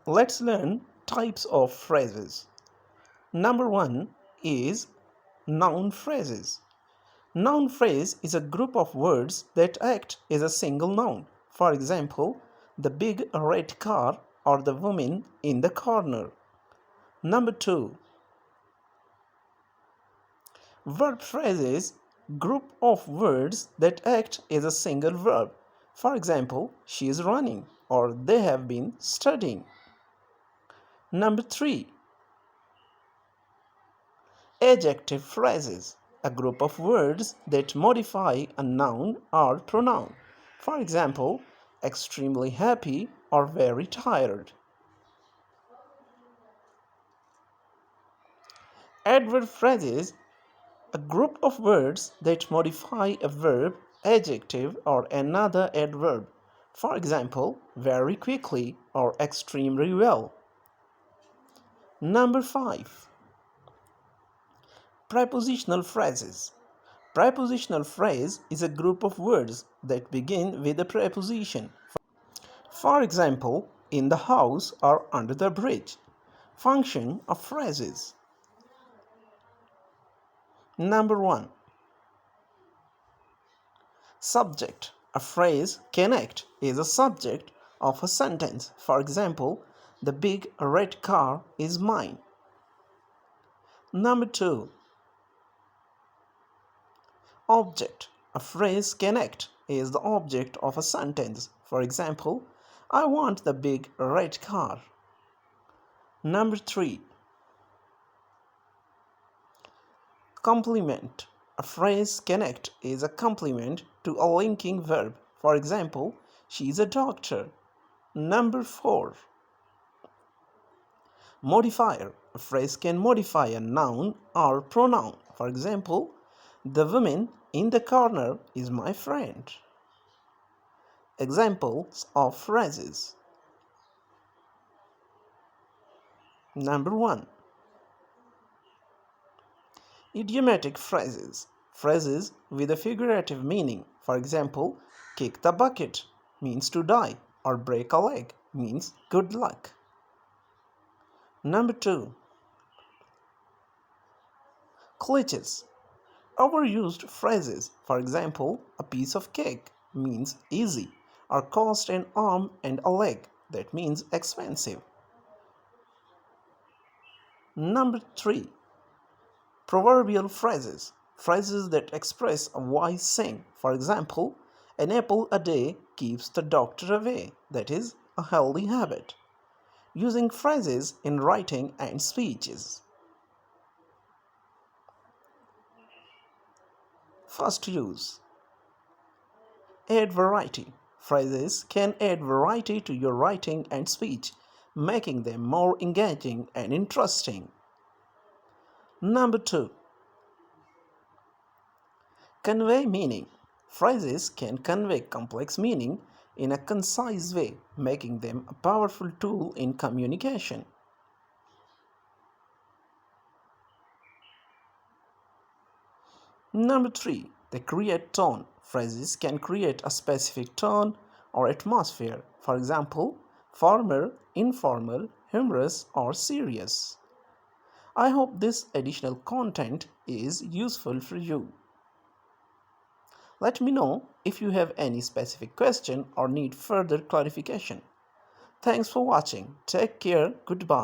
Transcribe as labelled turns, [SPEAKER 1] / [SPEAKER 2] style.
[SPEAKER 1] Let's learn types of phrases. Number one is noun phrases. Noun phrase is a group of words that act as a single noun. For example, the big red car or the woman in the corner. Number two, verb phrases, group of words that act as a single verb. For example, she is running or they have been studying. Number three, adjective phrases, a group of words that modify a noun or pronoun. For example, extremely happy or very tired. Adverb phrases, a group of words that modify a verb, adjective, or another adverb. For example, very quickly or extremely well. Number 5. Prepositional phrases. Prepositional phrase is a group of words that begin with a preposition. For example, in the house or under the bridge. Function of phrases. Number 1. Subject. A phrase can act as a subject of a sentence. For example, the big red car is mine. Number 2. Object. A phrase can act as the object of a sentence. For example, I want the big red car. Number 3. Complement. A phrase can act as a complement to a linking verb. For example, she is a doctor. Number 4. Modifier. A phrase can modify a noun or pronoun. For example, the woman in the corner is my friend. Examples of phrases. Number 1. Idiomatic phrases. Phrases with a figurative meaning. For example, kick the bucket means to die, or break a leg means good luck. Number 2. Cliches. Overused phrases. For example, a piece of cake means easy, or cost an arm and a leg, that means expensive. Number 3. Proverbial phrases. Phrases that express a wise saying. For example, an apple a day keeps the doctor away, that is a healthy habit. Using phrases in writing and speeches. First use. Add variety. Phrases can add variety to your writing and speech, making them more engaging and interesting. Number 2. Convey meaning. Phrases can convey complex meaning in a concise way, making them a powerful tool in communication. Number 3. They create tone. Phrases can create a specific tone or atmosphere. For example, formal, informal, humorous, or serious. I hope this additional content is useful for you. Let me know if you have any specific question or need further clarification. Thanks for watching. Take care. Goodbye.